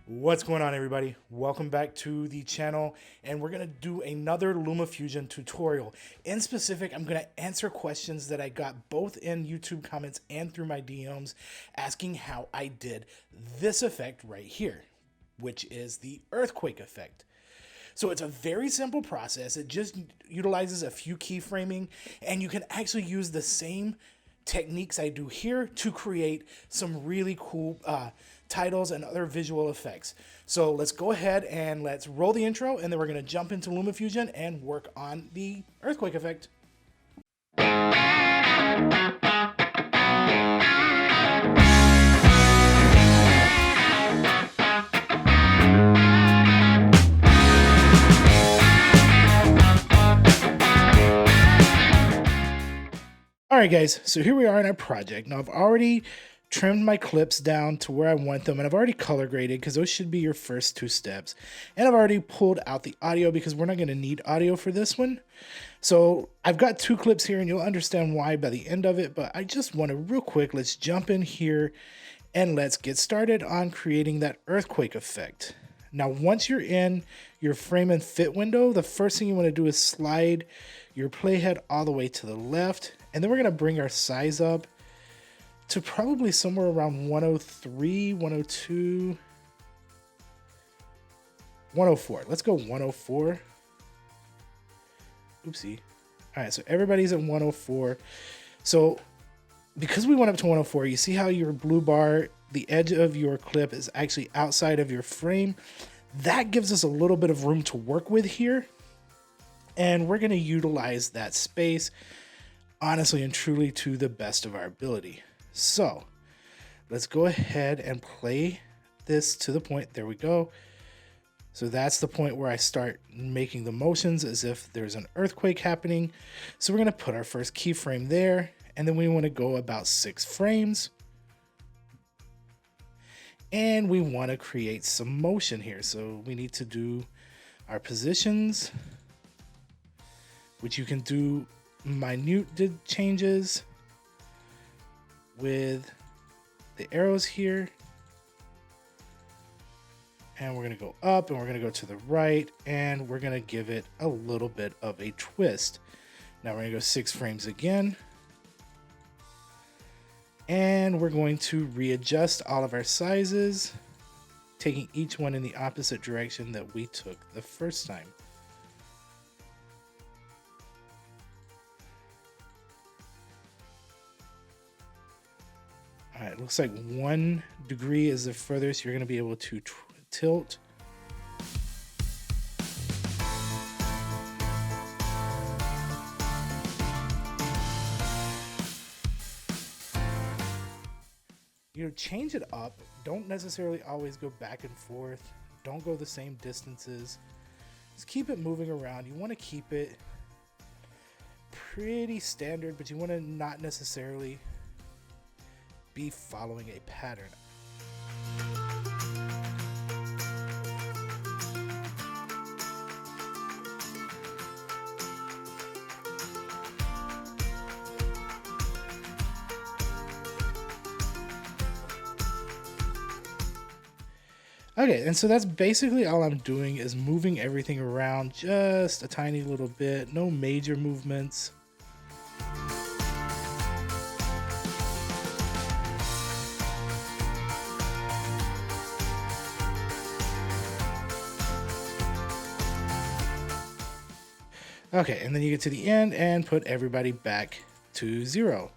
What's going on, everybody? Welcome back to the channel, and we're gonna do another Lumafusion tutorial. In specific, I'm gonna answer questions that I got both in YouTube comments and through my DMs asking how I did this effect right here, which is the earthquake effect. So it's a very simple process. It just utilizes a few keyframing, and you can actually use the same techniques I do here to create some really cool titles and other visual effects. So let's go ahead and let's roll the intro, and then we're going to jump into Lumafusion and work on the earthquake effect. All right, guys, so here we are in our project. Now, I've already trimmed my clips down to where I want them, and I've already color graded because those should be your first two steps. And I've already pulled out the audio because we're not going to need audio for this one. So I've got two clips here, and you'll understand why by the end of it, but I just want to real quick, let's jump in here and let's get started on creating that earthquake effect. Now, once you're in your frame and fit window, the first thing you want to do is slide your playhead all the way to the left. And then we're going to bring our size up to probably somewhere around 103, 102, 104. Let's go 104. Oopsie. All right, so everybody's at 104. So because we went up to 104, you see how your blue bar, the edge of your clip is actually outside of your frame. That gives us a little bit of room to work with here. And we're going to utilize that space honestly and truly to the best of our ability. So let's go ahead and play this to the point. There we go. So that's the point where I start making the motions as if there's an earthquake happening. So we're going to put our first keyframe there, and then we want to go about 6 frames. And we want to create some motion here. So we need to do our positions, which you can do minute changes with the arrows here. And we're going to go up, and we're going to go to the right, and we're going to give it a little bit of a twist. Now we're going to go 6 frames again. And we're going to readjust all of our sizes, taking each one in the opposite direction that we took the first time. All right, looks like 1 degree is the furthest you're going to be able to tilt. Change it up. Don't necessarily always go back and forth. Don't go the same distances. Just keep it moving around. You want to keep it pretty standard, but you want to not necessarily be following a pattern. Okay, and so that's basically all I'm doing is moving everything around just a tiny little bit, no major movements. Okay, and then you get to the end and put everybody back to 0.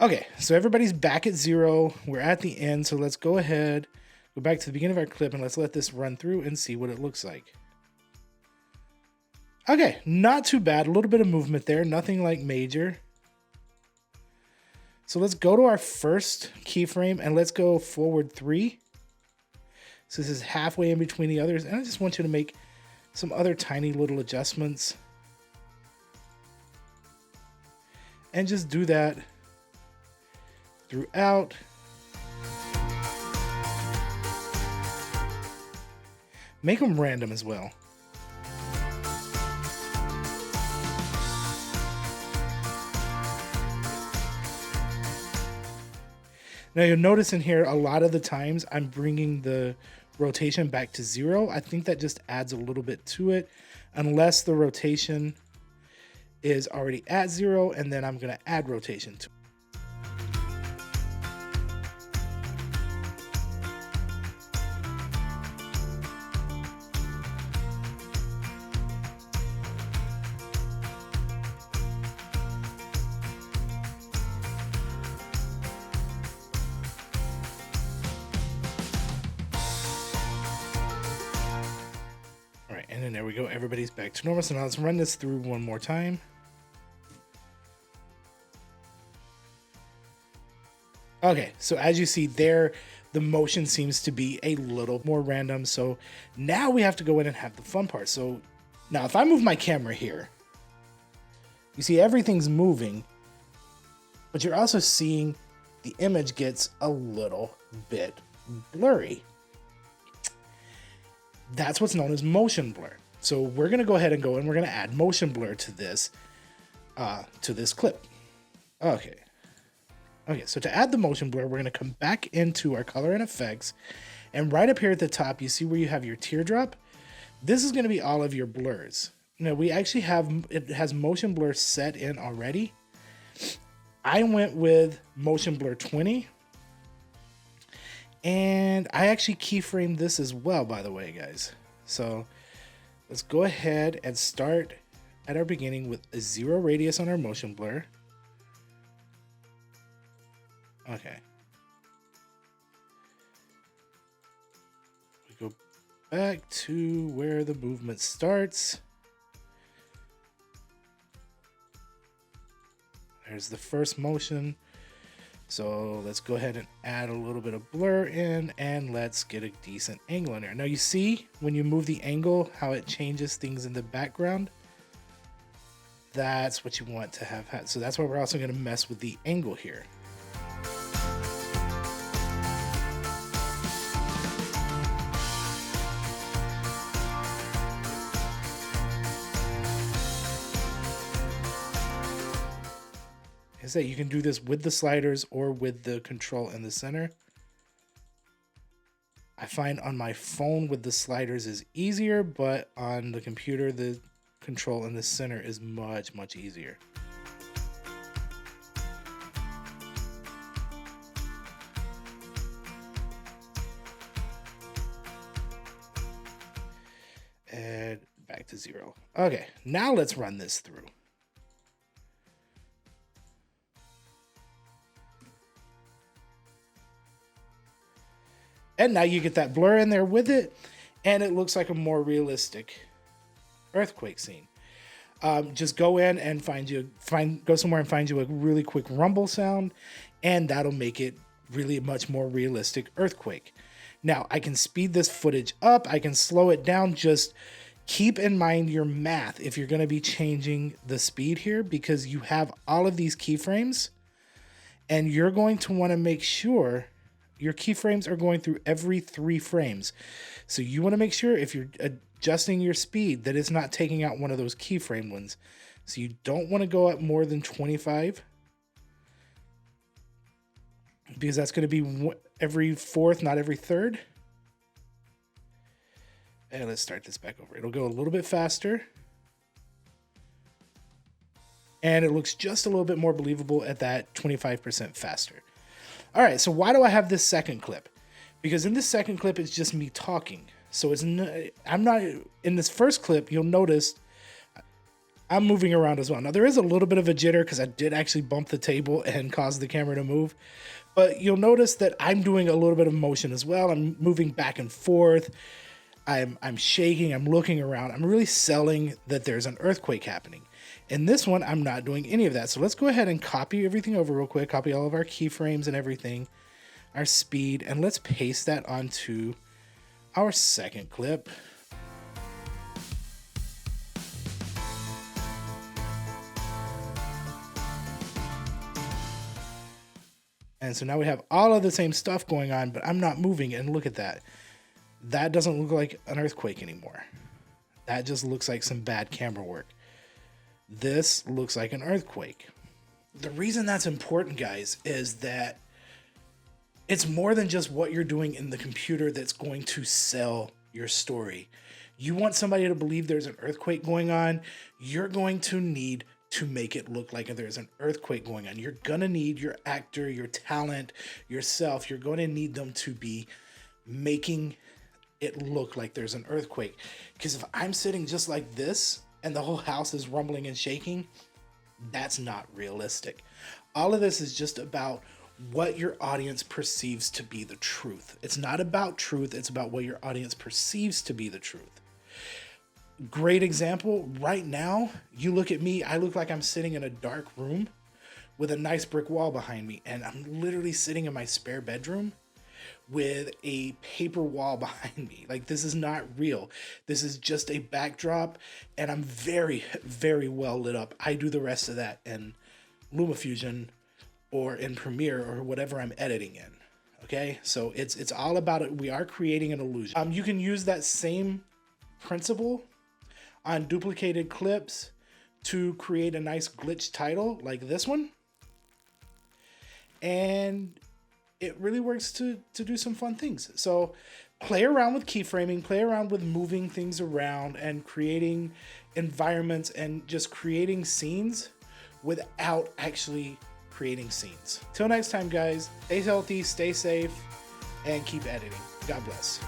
Okay, so everybody's back at 0. We're at the end, so let's go ahead, go back to the beginning of our clip, and let's let this run through and see what it looks like. Okay, not too bad. A little bit of movement there, nothing like major. So let's go to our first keyframe, and let's go forward 3. So this is halfway in between the others, and I just want you to make some other tiny little adjustments. And just do that throughout. Make them random as well. Now you'll notice in here, a lot of the times I'm bringing the rotation back to 0. I think that just adds a little bit to it, unless the rotation is already at 0, and then I'm gonna add rotation to it. All right, and then there we go. Everybody's back to normal. So now let's run this through one more time. Okay, so as you see there, the motion seems to be a little more random. So now we have to go in and have the fun part. So now if I move my camera here, you see everything's moving, but you're also seeing the image gets a little bit blurry. That's what's known as motion blur. So we're gonna go ahead and we're gonna add motion blur to this clip. Okay, so to add the motion blur, we're gonna come back into our color and effects, and right up here at the top, you see where you have your teardrop? This is gonna be all of your blurs. Now we actually it has motion blur set in already. I went with motion blur 20. And I actually keyframed this as well, by the way, guys. So let's go ahead and start at our beginning with a 0 radius on our motion blur. Okay. We go back to where the movement starts. There's the first motion. So let's go ahead and add a little bit of blur in, and let's get a decent angle in there. Now you see when you move the angle, how it changes things in the background. That's what you want to have had. So that's why we're also going to mess with the angle here. Is that you can do this with the sliders or with the control in the center. I find on my phone with the sliders is easier, but on the computer, the control in the center is much, much easier. And back to 0. Okay, now let's run this through. And now you get that blur in there with it, and it looks like a more realistic earthquake scene. Just go in and go somewhere and find you a really quick rumble sound, and that'll make it really much more realistic earthquake. Now I can speed this footage up, I can slow it down. Just keep in mind your math if you're going to be changing the speed here, because you have all of these keyframes, and you're going to want to make sure your keyframes are going through every 3 frames. So you want to make sure if you're adjusting your speed that it's not taking out one of those keyframe ones. So you don't want to go up more than 25, because that's going to be every 4th, not every 3rd. And let's start this back over. It'll go a little bit faster. And it looks just a little bit more believable at that 25% faster. All right, so why do I have this second clip? Because in this second clip, it's just me talking. So I'm not, in this first clip, you'll notice I'm moving around as well. Now there is a little bit of a jitter because I did actually bump the table and cause the camera to move. But you'll notice that I'm doing a little bit of motion as well. I'm moving back and forth. I'm shaking, I'm looking around. I'm really selling that there's an earthquake happening. In this one, I'm not doing any of that. So let's go ahead and copy everything over real quick, copy all of our keyframes and everything, our speed, and let's paste that onto our second clip. And so now we have all of the same stuff going on, but I'm not moving, and look at that. That doesn't look like an earthquake anymore. That just looks like some bad camera work. This looks like an earthquake. The reason that's important, guys, is that It's more than just what you're doing in the computer that's going to sell your story. You want somebody to believe there's an earthquake going on, you're going to need to make it look like there's an earthquake going on. You're gonna need your actor, your talent, yourself. You're going to need them to be making it look like there's an earthquake. Because if I'm sitting just like this and the whole house is rumbling and shaking, that's not realistic. All of this is just about what your audience perceives to be the truth. It's not about truth, it's about what your audience perceives to be the truth. Great example, right now, you look at me, I look like I'm sitting in a dark room with a nice brick wall behind me, and I'm literally sitting in my spare bedroom with a paper wall behind me. Like, this is not real. This is just a backdrop, and I'm very, very well lit up. I do the rest of that in Lumafusion or in Premiere or whatever I'm editing in. Okay, so it's all about it. We are creating an illusion. You can use that same principle on duplicated clips to create a nice glitch title like this one. And it really works to do some fun things. So play around with keyframing, play around with moving things around and creating environments and just creating scenes without actually creating scenes. Till next time, guys, stay healthy, stay safe, and keep editing. God bless.